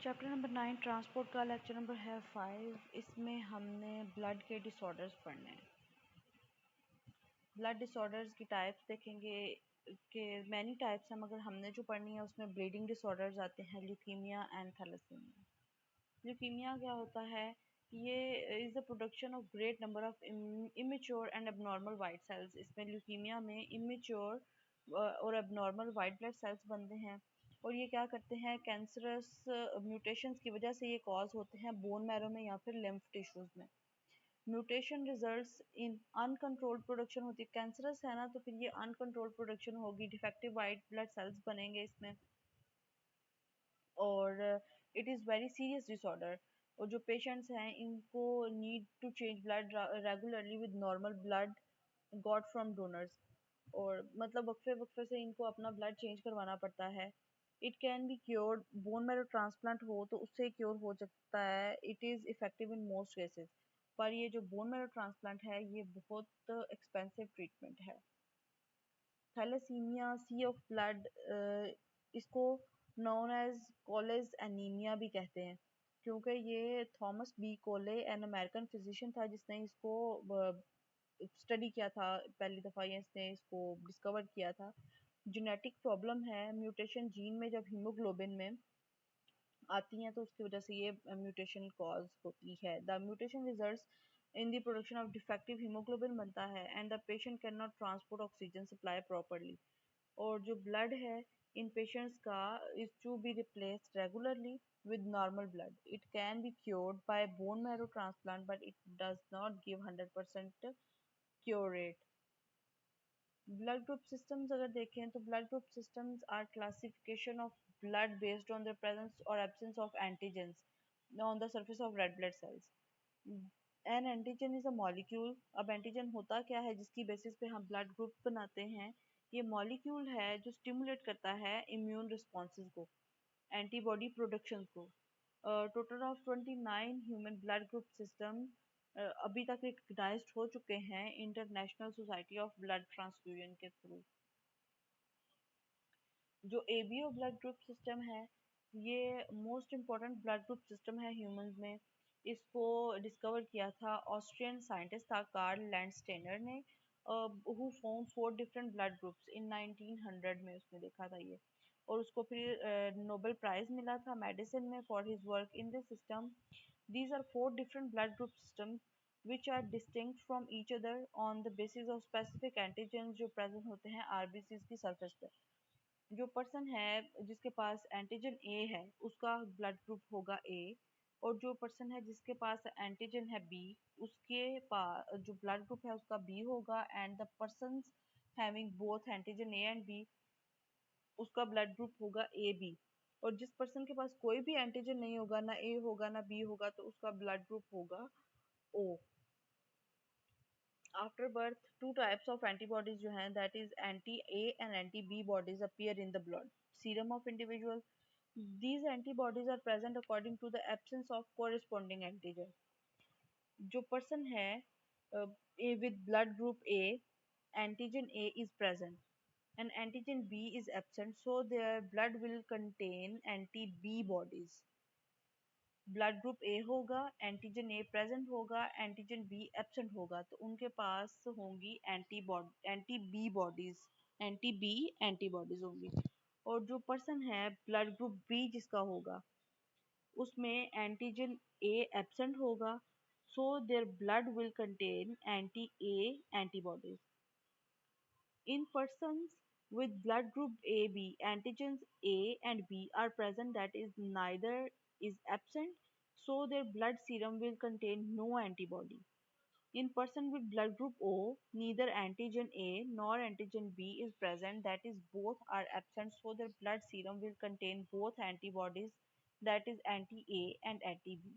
Chapter number 9 transport का lecture number है 5। इसमें हमने ब्लड के डिसऑर्डर्स पढ़ने हैं। ब्लड डिसऑर्डर्स की टाइप्स देखेंगे कि मैनी टाइप्स हैं, मगर हमने जो पढ़नी है उसमें ब्लीडिंग डिसऑर्डर्स आते हैं, ल्यूकीमिया एंड थैलेसीमिया। ल्यूकीमिया क्या होता है? ये is the production of great number of immature and abnormal white cells. इसमें ल्यूकीमिया में इमेच्योर और एबनॉर्मल वाइट ब्लड सेल्स बनते हैं, और ये क्या करते हैं, कैंसरस म्यूटेशंस की वजह से ये कॉज होते हैं बोन मैरो में या फिर लिम्फ टिश्यूज में। Mutation results in uncontrolled production होती है। कैंसरस है ना, तो फिर ये अनकंट्रोल्ड प्रोडक्शन होगी, डिफेक्टिव वाइट ब्लड सेल्स बनेंगे इसमें, और it is very serious disorder. और जो पेशेंट्स हैं इनको need to change blood regularly with normal blood got from donors, और मतलब वक्फे वक्फे से इनको अपना ब्लड चेंज करवाना पड़ता है। It can be cured, bone marrow transplant हो तो उससे क्योर हो सकता है। It is effective in most cases, पर ये जो बोन मैरो ट्रांसप्लांट है ये बहुत एक्सपेंसिव ट्रीटमेंट है। थैलेसीमिया, सी ऑफ ब्लड, इसको नोन एज कोलेज एनीमिया भी कहते हैं, क्योंकि ये थॉमस बी कोले एन अमेरिकन फिजिशियन था जिसने इसको स्टडी किया था। पहली दफ़ा ये इसने इसको डिस्कवर किया था। जेनेटिक प्रॉब्लम है, म्यूटेशन जीन में जब हीमोग्लोबिन में आती हैं तो उसकी वजह से ये म्यूटेशन कॉज होती है। The mutation results in the production of defective haemoglobin बनता है and the patient can not transport oxygen supply properly. और जो ब्लड है इन पेशेंट्स का is to be replaced regularly with normal blood. It can be cured by bone marrow transplant, but it does not give 100% cure rate. Blood group systems अगर देखें तो blood group systems are classification of blood based on the presence और absence of antigens on the surface of red blood cells. An antigen is a molecule. अब antigen होता क्या है जिसकी basis पे हम ब्लड ग्रुप बनाते हैं? ये मॉलिक्यूल है जो स्टिमुलेट करता है इम्यून रिस्पॉन्सेज को, एंटीबॉडी प्रोडक्शन को। Total of 29 human blood group system अभी तक रिकग्नाइज्ड हो चुके हैं international society of blood transfusion के थ्रू। जो एबीओ ब्लड ग्रुप सिस्टम है ये most important blood group system है ह्यूमंस में। इसको डिस्कवर किया था ऑस्ट्रियन साइंटिस्ट था कार्ल लैंडस्टेनर ने, who found 4 different blood groups in 1900 में उसने देखा था ये, और उसको फिर नोबेल प्राइज मिला था मेडिसिन में for his work in this system. These are 4 different blood group systems which are distinct from each other on the basis of specific antigens जो प्रेजेंट होते हैं आरबीसीज की सरफेस पर। जो पर्सन है जिसके पास एंटीजन ए है उसका ब्लड ग्रुप होगा ए, और जो पर्सन है जिसके पास एंटीजन है बी उसके पास जो ब्लड ग्रुप है उसका बी होगा। And the person having both antigen A and B उसका ब्लड ग्रुप होगा ए बी। और जिस पर्सन के पास कोई भी एंटीजन नहीं होगा, ना ए होगा ना बी होगा, तो उसका ब्लड ग्रुप होगा O. After birth 2 types of antibodies जो हैं that is anti A and anti B bodies appear in the blood serum of individual. These antibodies are present according to the absence of corresponding antigen. जो person है ए with blood group A, antigen A is present and antigen B is absent, so their blood will contain anti-B bodies. Blood group A होगा, antigen A present होगा, antigen B absent होगा, तो उनके पास होंगी anti B bodies, anti B antibodies होंगी। और जो पर्सन है ब्लड ग्रुप बी जिसका होगा उसमें एंटीजन ए एब्सेंट होगा, so their blood will contain anti A antibodies. In persons with blood group AB, antigens A and B are present, that is neither is absent, so their blood serum will contain no antibody. In person with blood group O, neither antigen A nor antigen B is present, that is both are absent, so their blood serum will contain both antibodies, that is anti-A and anti-B.